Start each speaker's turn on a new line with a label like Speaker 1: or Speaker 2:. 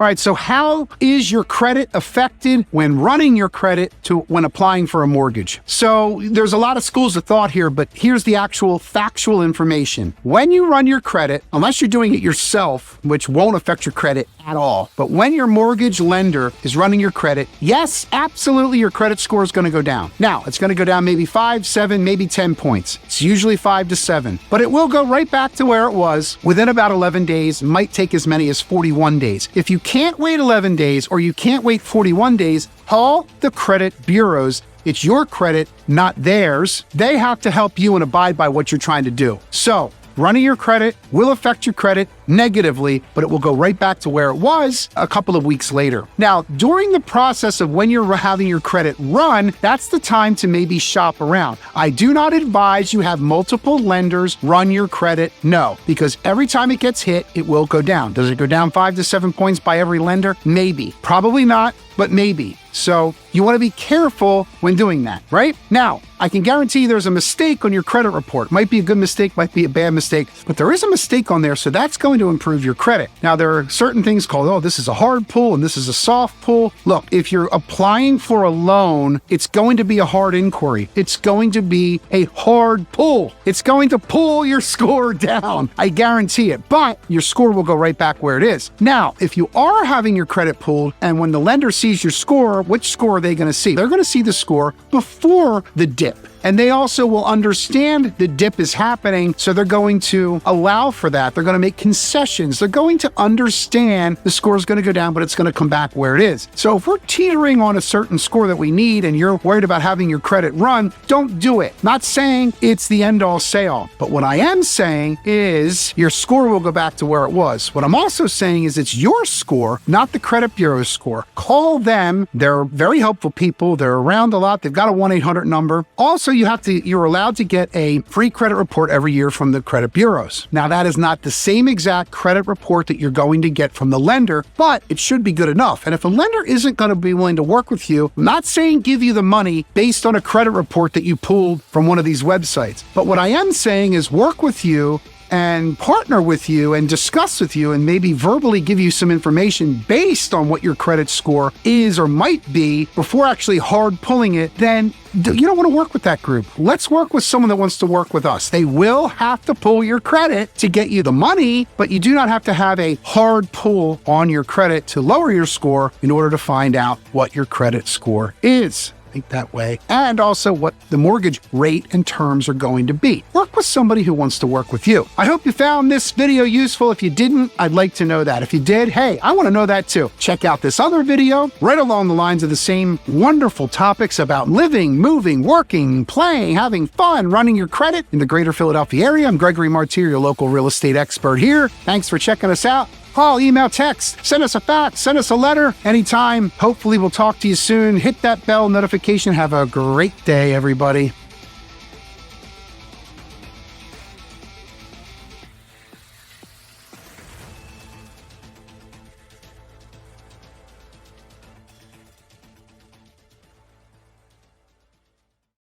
Speaker 1: All right, so how is your credit affected when running your credit to when applying for a mortgage? So there's a lot of schools of thought here, but here's the actual factual information. When you run your credit, unless you're doing it yourself, which won't affect your credit at all, but when your mortgage lender is running your credit, yes, absolutely, your credit score is going to go down. Now, it's going to go down maybe 5, 7, maybe 10 points. It's usually 5 to 7, but it will go right back to where it was within about 11 days, might take as many as 41 days. If you can't wait 11 days or you can't wait 41 days, call the credit bureaus. It's your credit, not theirs. They have to help you and abide by what you're trying to do. So, running your credit will affect your credit negatively, but it will go right back to where it was a couple of weeks later. Now, during the process of when you're having your credit run, that's the time to maybe shop around. I do not advise you have multiple lenders run your credit. No, because every time it gets hit, it will go down. Does it go down 5 to 7 points by every lender? Maybe. Probably not, but maybe. So you want to be careful when doing that, right? Now, I can guarantee there's a mistake on your credit report. Might be a good mistake, might be a bad mistake, but there is a mistake on there, so that's going to improve your credit. Now, there are certain things called, oh, this is a hard pull and this is a soft pull. Look, if you're applying for a loan, it's going to be a hard inquiry. It's going to be a hard pull. It's going to pull your score down. I guarantee it, but your score will go right back where it is. Now, if you are having your credit pulled and when the lender sees your score, which score are they going to see? They're going to see the score before the dip. And they also will understand the dip is happening, so they're going to allow for that. They're going to make concessions. They're going to understand the score is going to go down, but it's going to come back where it is. So if we're teetering on a certain score that we need and you're worried about having your credit run, don't do it. Not saying it's the end-all say-all, but what I am saying is your score will go back to where it was. What I'm also saying is it's your score, not the credit bureau's score. Call them. They're very helpful people. They're around a lot. They've got a 1-800 number. Also, you're allowed to get a free credit report every year from the credit bureaus. Now, that is not the same exact credit report that you're going to get from the lender, but it should be good enough. And if a lender isn't going to be willing to work with you, I'm not saying give you the money based on a credit report that you pulled from one of these websites. But what I am saying is work with you and partner with you and discuss with you and maybe verbally give you some information based on what your credit score is or might be before actually hard pulling it, then you don't want to work with that group. Let's work with someone that wants to work with us. They will have to pull your credit to get you the money, but you do not have to have a hard pull on your credit to lower your score in order to find out what your credit score is. That way, and also what the mortgage rate and terms are going to be. Work with somebody who wants to work with you. I hope you found this video useful. If you didn't, I'd like to know that. If you did, hey, I want to know that too. Check out this other video right along the lines of the same wonderful topics about living, moving, working, playing, having fun, running your credit in the greater Philadelphia area. I'm Gregory Martire, your local real estate expert here. Thanks for checking us out. Call, email, text, send us a fax, send us a letter anytime. Hopefully we'll talk to you soon. Hit that bell notification. Have a great day, everybody.